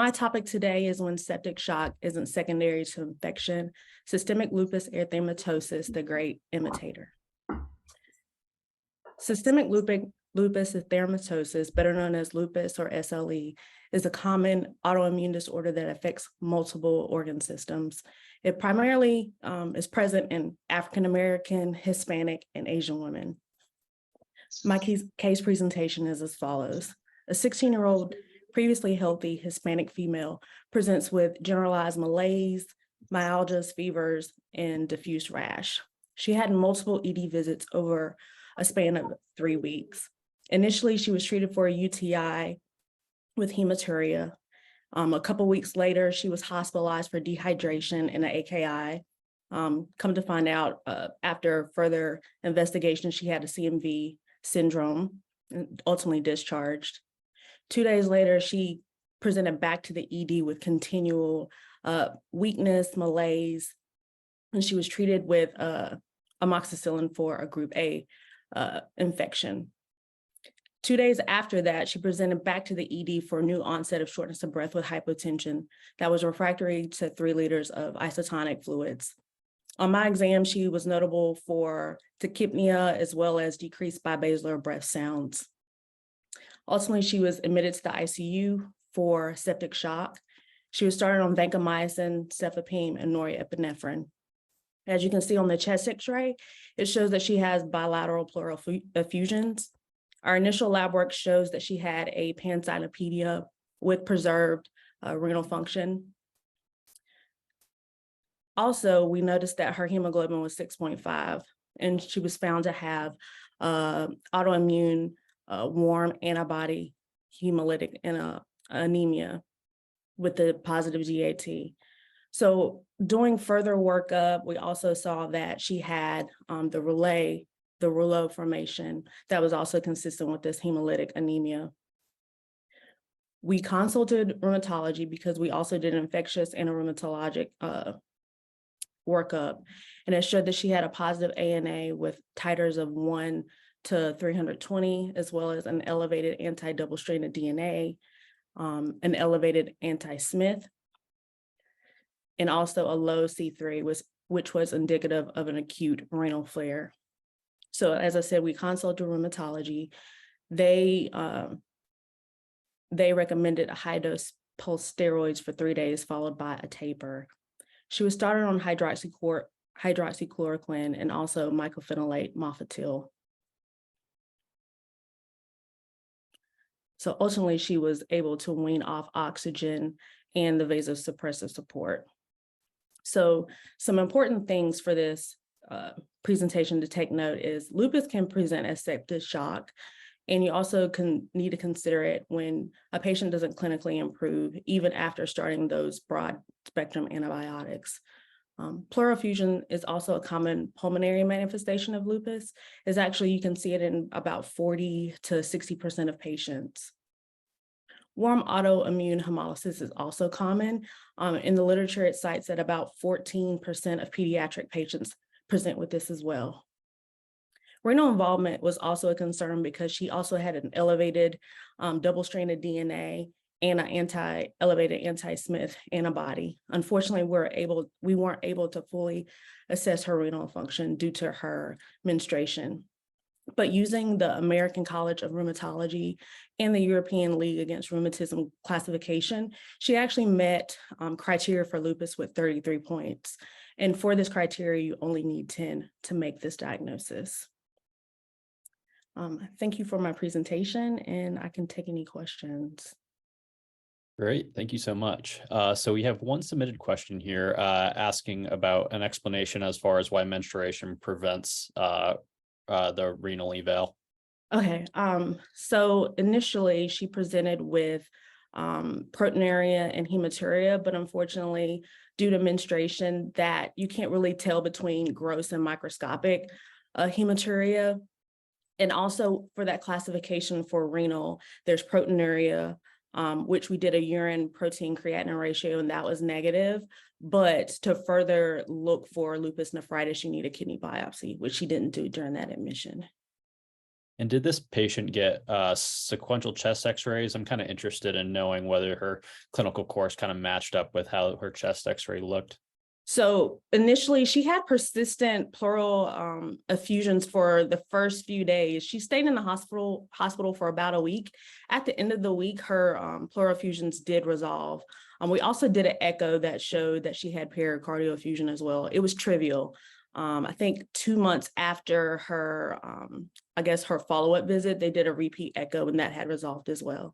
My topic today is when septic shock isn't secondary to infection, systemic lupus erythematosus, the great imitator. Systemic lupus erythematosus, better known as lupus or SLE, is a common autoimmune disorder that affects multiple organ systems. It primarily is present in African American, Hispanic, and Asian women. My case presentation is as follows. A 16-year-old previously healthy Hispanic female presents with generalized malaise, myalgias, fevers, and diffuse rash. She had multiple ED visits over a span of 3 weeks. Initially, she was treated for a UTI with hematuria. A couple weeks later, she was hospitalized for dehydration and an AKI. Come to find out, after further investigation, she had a CMV syndrome and ultimately discharged. 2 days later, she presented back to the ED with continual weakness, malaise, and she was treated with amoxicillin for a group A infection. 2 days after that, she presented back to the ED for a new onset of shortness of breath with hypotension that was refractory to 3 liters of isotonic fluids. On my exam, she was notable for tachypnea as well as decreased bibasilar breath sounds. Ultimately, she was admitted to the ICU for septic shock. She was started on vancomycin, cefepime, and norepinephrine. As you can see on the chest X-ray, it shows that she has bilateral pleural effusions. Our initial lab work shows that she had a pancytopenia with preserved renal function. Also, we noticed that her hemoglobin was 6.5, and she was found to have autoimmune warm antibody hemolytic anemia with the positive GAT. So doing further workup, we also saw that she had the rouleau formation that was also consistent with this hemolytic anemia. We consulted rheumatology because we also did infectious and a rheumatologic workup, and it showed that she had a positive ANA with titers of 1 to 320, as well as an elevated anti-double-stranded DNA, an elevated anti-Smith, and also a low C3, which was indicative of an acute renal flare. So as I said, we consulted rheumatology. They recommended a high-dose pulse steroids for 3 days, followed by a taper. She was started on hydroxychloroquine and also mycophenolate mofetil. So ultimately, she was able to wean off oxygen and the vasopressor support. So some important things for this presentation to take note is lupus can present as septic shock, and you also need to consider it when a patient doesn't clinically improve, even after starting those broad spectrum antibiotics. Pleural effusion is also a common pulmonary manifestation of lupus. You can see it in about 40 to 60% of patients. Warm autoimmune hemolysis is also common. In the literature, it cites that about 14% of pediatric patients present with this as well. Renal involvement was also a concern because she also had an elevated double-stranded DNA and an elevated anti-Smith antibody. Unfortunately, we weren't able to fully assess her renal function due to her menstruation. But using the American College of Rheumatology and the European League Against Rheumatism classification, she actually met criteria for lupus with 33 points. And for this criteria, you only need 10 to make this diagnosis. Thank you for my presentation, and I can take any questions. Great, thank you so much. So we have one submitted question here asking about an explanation as far as why menstruation prevents the renal eval. Okay, so initially she presented with proteinuria and hematuria, but unfortunately, due to menstruation, that you can't really tell between gross and microscopic hematuria. And also for that classification for renal, there's proteinuria, which we did a urine protein creatinine ratio, and that was negative. But to further look for lupus nephritis, you need a kidney biopsy, which she didn't do during that admission. And did this patient get sequential chest x-rays? I'm kind of interested in knowing whether her clinical course kind of matched up with how her chest x-ray looked. So initially she had persistent pleural effusions for the first few days. She stayed in the hospital for about a week. At the end of the week, her pleural effusions did resolve. We also did an echo that showed that she had pericardial effusion as well. It was trivial. I think 2 months after her, I guess her follow-up visit, they did a repeat echo and that had resolved as well.